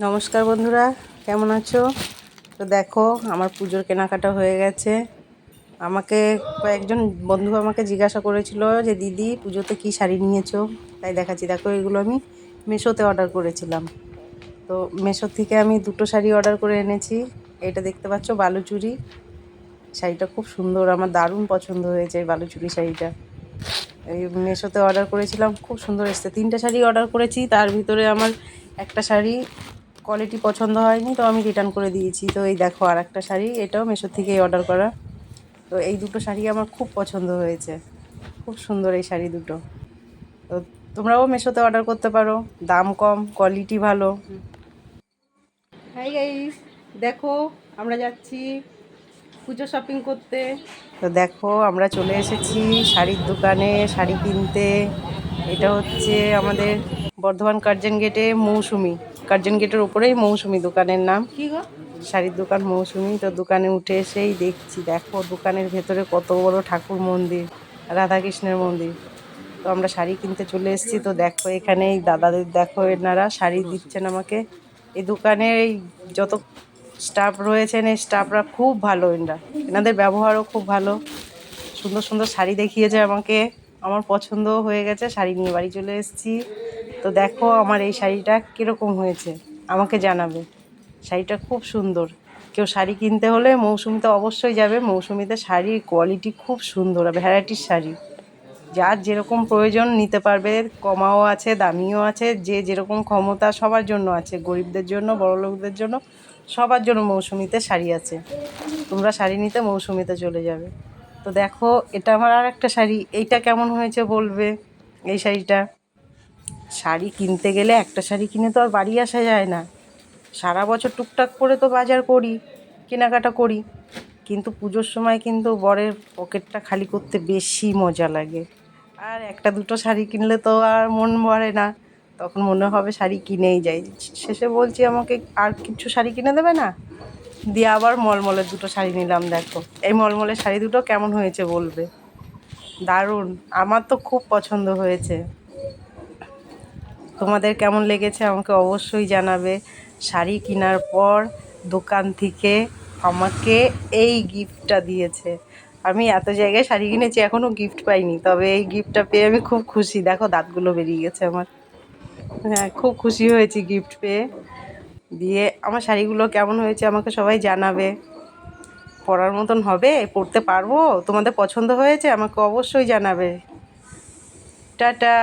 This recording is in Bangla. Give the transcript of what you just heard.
নমস্কার বন্ধুরা, কেমন আছো? তো দেখো, আমার পুজোর কেনাকাটা হয়ে গেছে। আমাকে কয়েকজন বন্ধু আমাকে জিজ্ঞাসা করেছিল যে দিদি পুজোতে কী শাড়ি নিয়েছো, তাই দেখাচ্ছি। দেখো, এগুলো আমি মিশোতে অর্ডার করেছিলাম। তো মিশো থেকে আমি দুটো শাড়ি অর্ডার করে এনেছি। এটা দেখতে পাচ্ছ, বালুচুরি শাড়িটা খুব সুন্দর, আমার দারুণ পছন্দ হয়েছে এই বালুচুরি শাড়িটা। এই মিশোতে অর্ডার করেছিলাম, খুব সুন্দর এসেছে। 3টে শাড়ি অর্ডার করেছি, তার ভিতরে আমার একটা শাড়ি কোয়ালিটি পছন্দ হয়নি, তো আমি রিটার্ন করে দিয়েছি। তো এই দেখো আর একটা শাড়ি, এটাও মিশো থেকেই অর্ডার করা। তো এই দুটো শাড়ি আমার খুব পছন্দ হয়েছে, খুব সুন্দর এই শাড়ি দুটো। তো তোমরাও মিশোতে অর্ডার করতে পারো, দাম কম, কোয়ালিটি ভালো। হাই গাইস, দেখো আমরা যাচ্ছি পুজো শপিং করতে। তো দেখো আমরা চলে এসেছি শাড়ির দোকানে শাড়ি কিনতে। এটা হচ্ছে আমাদের বর্ধমান কার্জন গেটে মৌসুমি, কার্জন গেটের ওপরেই মৌসুমি দোকানের নাম। কি গো? শাড়ির দোকান মৌসুমি। তো দোকানে উঠে এসেই দেখছি, দেখো দোকানের ভেতরে কত বড় ঠাকুর মন্দির, রাধাকৃষ্ণের মন্দির। তো আমরা শাড়ি কিনতে চলে এসেছি। তো দেখো এখানে এই দাদাদের, দেখো এনারা শাড়ি দিচ্ছেন আমাকে। এই দোকানে এই যত স্টাফ রয়েছেন, এই স্টাফরা খুব ভালো, এনাদের ব্যবহারও খুব ভালো। সুন্দর সুন্দর শাড়ি দেখিয়েছে আমাকে, আমার পছন্দও হয়ে গেছে, শাড়ি নিয়ে বাড়ি চলে এসেছি। তো দেখো আমার এই শাড়িটা কীরকম হয়েছে আমাকে জানাবে। শাড়িটা খুব সুন্দর। কেউ শাড়ি কিনতে হলে মৌসুমিতে অবশ্যই যাবে। মৌসুমিতে শাড়ির কোয়ালিটি খুব সুন্দর, ভ্যারাইটির শাড়ি, যার যেরকম প্রয়োজন নিতে পারবে। কমাও আছে, দামিও আছে, যে যেরকম ক্ষমতা সবার জন্য আছে, গরিবদের জন্য, বড়লোকদের জন্য, সবার জন্য মৌসুমিতে শাড়ি আছে। তোমরা শাড়ি নিতে মৌসুমিতে চলে যাবে। তো দেখো এটা আমার আর একটা শাড়ি, এইটা কেমন হয়েছে বলবে। এই শাড়িটা, শাড়ি কিনতে গেলে একটা শাড়ি কিনে তো আর বাড়ি আসা যায় না। সারা বছর টুকটাক করে তো বাজার করি, কেনাকাটা করি, কিন্তু পুজোর সময় কিন্তু বরের পকেটটা খালি করতে বেশি মজা লাগে। আর একটা দুটো শাড়ি কিনলে তো আর মন ভরে না, তখন মনে হবে শাড়ি কিনেই যাই। শেষে বলছি আমাকে আর কিছু শাড়ি কিনে দেবে না, দিয়ে আবার মলমলের দুটো শাড়ি নিলাম। দেখো এই মলমলের শাড়ি দুটো কেমন হয়েছে বলবে। দারুণ, আমার তো খুব পছন্দ হয়েছে। তোমাদের কেমন লেগেছে আমাকে অবশ্যই জানাবে। শাড়ি কেনার পর দোকান থেকে আমাকে এই গিফটটা দিয়েছে। আমি এত জায়গায় শাড়ি কিনেছি, এখনও গিফট পাইনি, তবে এই গিফটটা পেয়ে আমি খুব খুশি। দেখো দাঁতগুলো বেরিয়ে গেছে আমার। হ্যাঁ, খুব খুশি হয়েছি গিফট পেয়ে। দিয়ে আমার শাড়িগুলো কেমন হয়েছে আমাকে সবাই জানাবে। পরার মতন হবে, পরতে পারবো, তোমাদের পছন্দ হয়েছে আমাকে অবশ্যই জানাবে। টাটা।